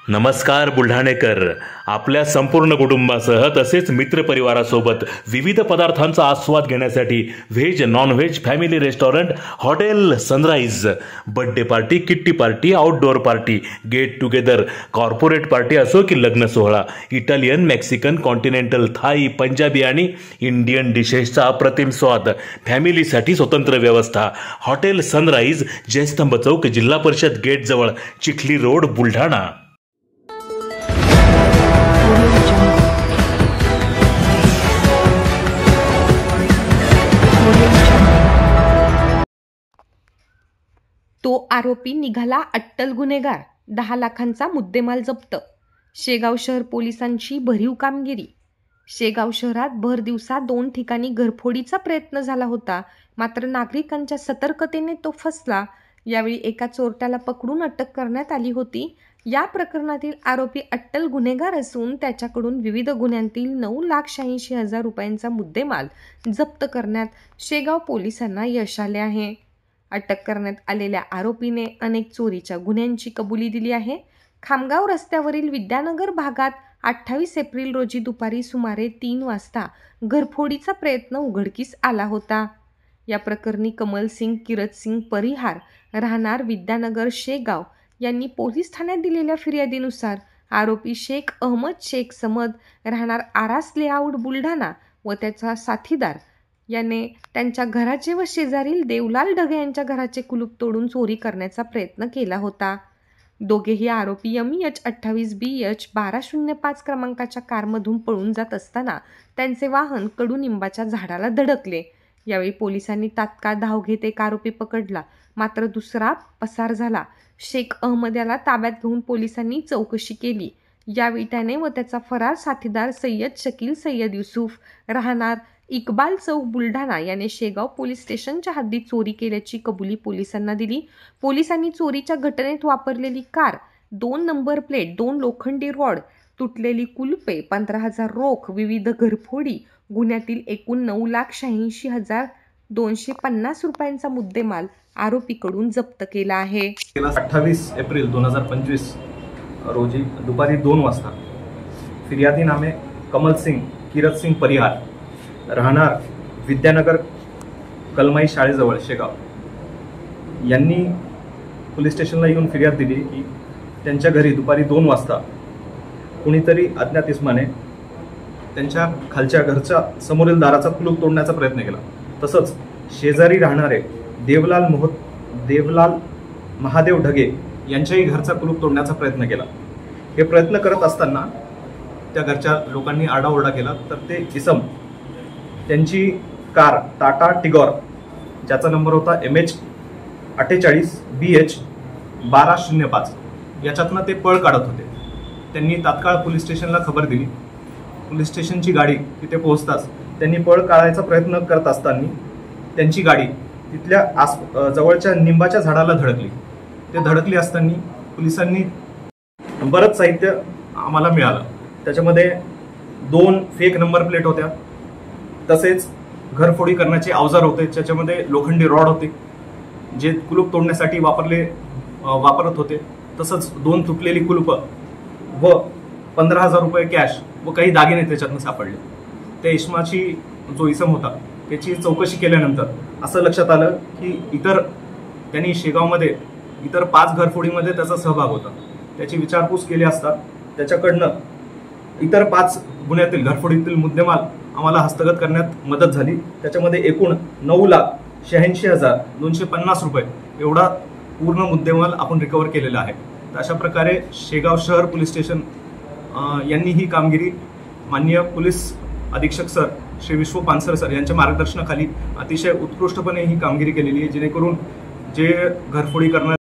नमस्कार बुलढाणेकर, आपल्या संपूर्ण कुटुंबासह तसेच मित्रपरिवारासोबत विविध पदार्थांचा आस्वाद घेण्यासाठी veg non veg family restaurant hotel Sunrise birthday party, kitty party, outdoor party, get together, corporate party असो की लग्न सोहळा, Italian, Mexican, continental, Thai, Punjabi आणि इंडियन डिशेसचा अप्रतिम स्वाद, फॅमिलीसाठी स्वतंत्र व्यवस्था. हॉटेल सनराइज, जयस्तंभ चौक, जिल्हा परिषद गेट जवळ, चिखली रोड, बुलढाणा. तो आरोपी निघाला अट्टल गुन्हेगार. 10 लाखांचा मुद्देमाल जप्त. शेगाव शहर पोलिसांची भरीव कामगिरी. शेगाव शहरात भर दिवसा 2 ठिकाणी घरफोडीचा प्रयत्न झाला होता, मात्र नागरिकांच्या सतर्कतेने तो फसला. यावेळी एका चोरट्याला पकडून अटक करण्यात आली होती. या प्रकरणातील आरोपी अट्टल गुन्हेगार असून त्याच्याकडून विविध गुन्ह्यांतील 9,86,000 रुपयांचा मुद्देमाल जप्त करण्यात शेगाव पोलिसांना यश आले आहे. अटक करण्यात आलेल्या आरोपीने अनेक चोरीच्या गुन्ह्यांची कबुली दिली आहे. खामगाव रस्त्यावरील विद्यानगर भागात 28 एप्रिल रोजी दुपारी सुमारे 3 वाजता घरफोडीचा प्रयत्न उघडकीस आला होता. या प्रकरणी कमलसिंग किरतसिंग परिहार, राहणार विद्यानगर शेगाव यांनी पोलीस ठाण्यात दिलेल्या फिर्यादीनुसार आरोपी शेख अहमद शेख समद, राहणार आरास लेआउट बुलढाणा व त्याचा साथीदार याने त्यांच्या घराचे व शेजारील देवलाल ढगे यांच्या घराचे कुलूप तोडून चोरी करण्याचा प्रयत्न केला होता. दोघेही आरोपी MEH 28BH 1205 क्रमांकाच्या कारमधून पळून जात असताना त्यांचे वाहन कडुनिंबाच्या झाडाला धडकले. यावेळी पोलिसांनी तात्काळ धाव घेत एक आरोपी पकडला, मात्र दुसरा पसार झाला. शेख अहमद याला ताब्यात घेऊन पोलिसांनी चौकशी केली. यावेळी त्याने व त्याचा फरार साथीदार सय्यद शकील सय्यद युसुफ, राहणार इक्बाल चौक बुलढाणा याने शेगाव पोलीस स्टेशनच्या हद्दीत चोरी केल्याची कबुली पोलिसांना दिली. पोलिसांनी चोरीच्या घटनेत वापरलेली कार, 2 नंबर प्लेट, 2 लोखंडी रॉड, तुटलेली कुलपे, 15,000 रोख, विविध घरफोडी गुन्ह्यातील एकूण 9,86,250 रुपयांचा मुद्देमाल आरोपीकडून जप्त केला आहे. 28 एप्रिल 2025 रोजी दुपारी 2 वाजता फिर्यादी नामे कमलसिंग किरतसिंग परिहार, राहणार विद्यानगर कलमाई शाळेजवळ शेगाव यांनी पोलीस स्टेशनला येऊन फिर्याद दिली की त्यांच्या घरी दुपारी 2 वाजता कुणीतरी अज्ञात इसमाने त्यांच्या खालच्या घरच्या समोरील दाराचा कुलूप तोडण्याचा प्रयत्न केला. तसंच शेजारी राहणारे देवलाल महादेव ढगे यांच्याही घरचा कुलूप तोडण्याचा प्रयत्न केला. हे प्रयत्न करत असताना त्या घरच्या लोकांनी आरडाओरडा केला, तर ते इसम त्यांची कार टाटा टिगॉर ज्याचा नंबर होता MH 48BH 1205 याच्यातनं ते पळ काढत होते. त्यांनी तात्काळ पोलीस स्टेशनला खबर दिली. पोलीस स्टेशनची गाडी तिथे पोहोचताच त्यांनी पळ काढायचा प्रयत्न करत असताना त्यांची गाडी तिथल्या जवळच्या निंबाच्या झाडाला धडकली. ते धडकली असताना पोलिसांनी बरंच साहित्य आम्हाला मिळालं. त्याच्यामध्ये 2 फेक नंबर प्लेट होत्या, तसेच घरफोडी करण्याचे अवजार होते, ज्याच्यामध्ये लोखंडी रॉड होते जे कुलूप तोडण्यासाठी वापरत होते. तसंच 2 तुटलेली कुलूप व 15,000 रुपये कॅश व काही दागिने त्याच्यातून सापडले. त्या इसमाची जो इसम होता त्याची चौकशी केल्यानंतर असं लक्षात आलं की त्यांनी शेगावमध्ये इतर 5 घरफोडीमध्ये त्याचा सहभाग होता. त्याची विचारपूस केली असता त्याच्याकडनं इतर 5 गुन्ह्यातील घरफोडीतील मुद्देमाल आम्हाला हस्तगत करण्यात मदत झाली. त्याच्यामध्ये एकूण 9,86,250 रुपये एवढा पूर्ण मुद्देमाल आपण रिकव्हर केलेला आहे. तर अशा प्रकारे शेगाव शहर पोलीस स्टेशन यांनी ही कामगिरी माननीय पोलीस अधीक्षक सर श्री विश्व पानसर सर यांच्या मार्गदर्शनाखाली अतिशय उत्कृष्टपणे ही कामगिरी केलेली आहे, जेणेकरून जे घरफोडी करणारे